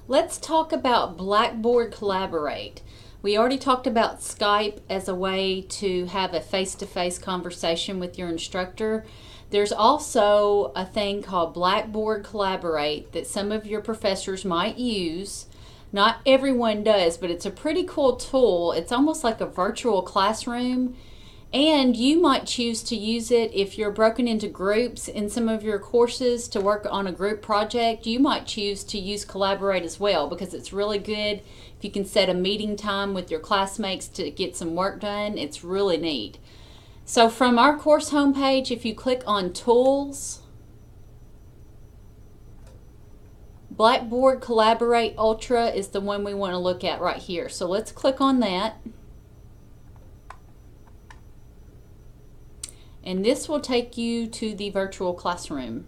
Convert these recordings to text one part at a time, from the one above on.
Let's talk about Blackboard Collaborate. We already talked about Skype as a way to have a face-to-face conversation with your instructor. There's also a thing called Blackboard Collaborate that some of your professors might use. Not everyone does, but it's a pretty cool tool. It's almost like a virtual classroom. And you might choose to use it if you're broken into groups in some of your courses to work on a group project. You might choose to use Collaborate as well because it's really good. If you can set a meeting time with your classmates to get some work done, it's really neat. So from our course homepage, if you click on Tools, Blackboard Collaborate Ultra is the one we want to look at right here. So let's click on that. And this will take you to the virtual classroom.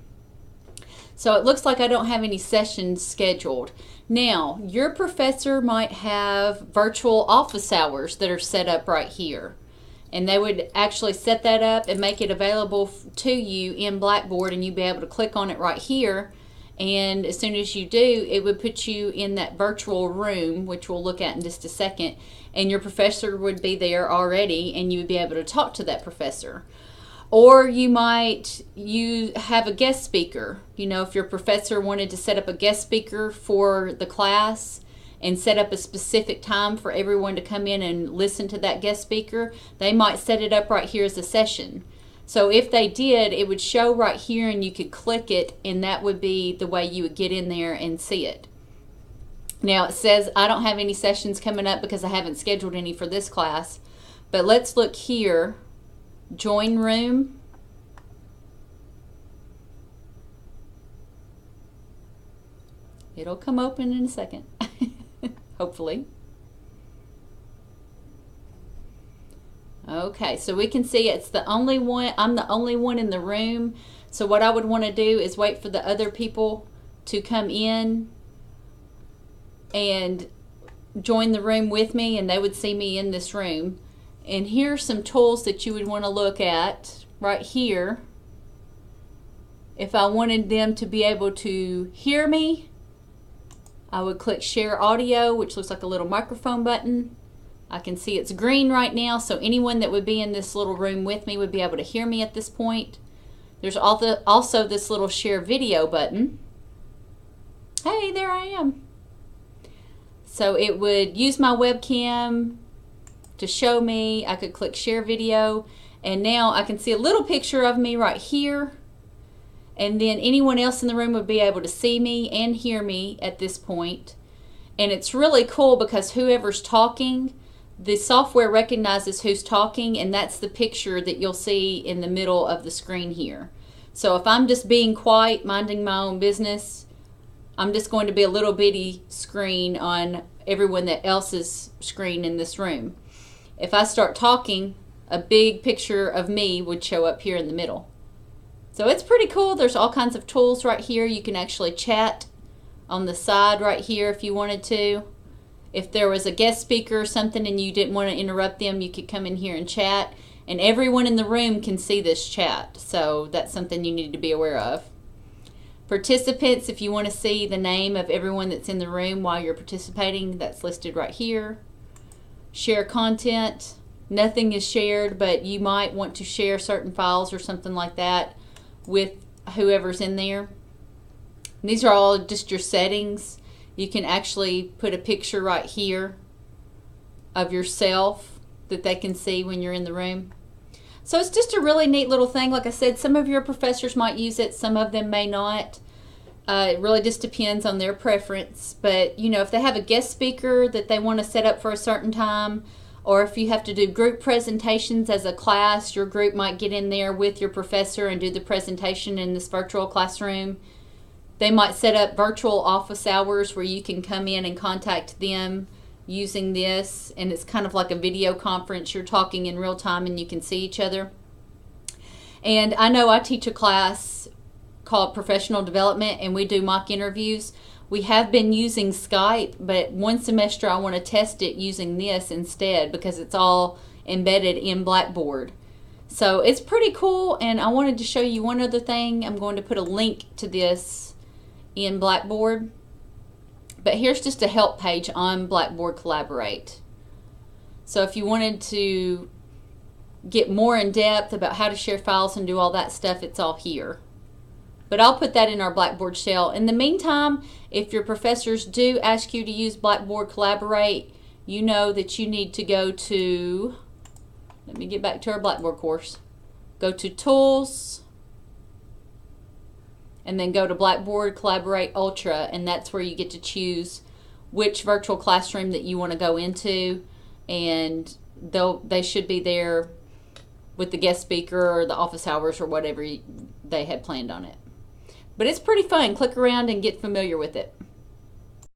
So it looks like I don't have any sessions scheduled. Now, your professor might have virtual office hours that are set up right here. And they would actually set that up and make it available to you in Blackboard, and you'd be able to click on it right here. And as soon as you do, it would put you in that virtual room, which we'll look at in just a second. And your professor would be there already, and you would be able to talk to that professor. Or you have a guest speaker. You know, if your professor wanted to set up a guest speaker for the class and set up a specific time for everyone to come in and listen to that guest speaker, they might set it up right here as a session. So if they did, it would show right here and you could click it, and that would be the way you would get in there and see it. Now it says I don't have any sessions coming up because I haven't scheduled any for this class, but let's look here. Join room. It'll come open in a second, hopefully. Okay, so we can see it's the only one, I'm the only one in the room. So what I would want to do is wait for the other people to come in and join the room with me, and they would see me in this room. And here are some tools that you would want to look at right here. If I wanted them to be able to hear me, I would click Share Audio, which looks like a little microphone button. I can see it's green right now, so anyone that would be in this little room with me would be able to hear me at this point. There's also this little Share Video button. Hey, there I am. So it would use my webcam to show me. I could click Share Video, and now I can see a little picture of me right here, and then anyone else in the room would be able to see me and hear me at this point. And it's really cool because whoever's talking, the software recognizes who's talking, and that's the picture that you'll see in the middle of the screen here. So if I'm just being quiet, minding my own business, I'm just going to be a little bitty screen on everyone else's screen in this room. If I start talking, a big picture of me would show up here in the middle. So it's pretty cool. There's all kinds of tools right here. You can actually chat on the side right here if you wanted to. If there was a guest speaker or something and you didn't want to interrupt them, you could come in here and chat. And everyone in the room can see this chat. So that's something you need to be aware of. Participants, if you want to see the name of everyone that's in the room while you're participating, that's listed right here. Share content. Nothing is shared, but you might want to share certain files or something like that with whoever's in there. And these are all just your settings. You can actually put a picture right here of yourself that they can see when you're in the room. So it's just a really neat little thing. Like I said, some of your professors might use it, some of them may not. It really just depends on their preference. But, you know, if they have a guest speaker that they want to set up for a certain time, or if you have to do group presentations as a class, your group might get in there with your professor and do the presentation in this virtual classroom. They might set up virtual office hours where you can come in and contact them using this, and it's kind of like a video conference. You're talking in real time and you can see each other. And I know I teach a class called Professional Development, and we do mock interviews. We have been using Skype, but one semester I want to test it using this instead because it's all embedded in Blackboard. So it's pretty cool, and I wanted to show you one other thing. I'm going to put a link to this in Blackboard. But here's just a help page on Blackboard Collaborate. So if you wanted to get more in depth about how to share files and do all that stuff, it's all here. But I'll put that in our Blackboard shell. In the meantime, if your professors do ask you to use Blackboard Collaborate, you know that you need to go to, let me get back to our Blackboard course. Go to Tools, and then go to Blackboard Collaborate Ultra, and that's where you get to choose which virtual classroom that you want to go into, and they should be there with the guest speaker or the office hours or whatever they had planned on it. But it's pretty fun. Click around and get familiar with it.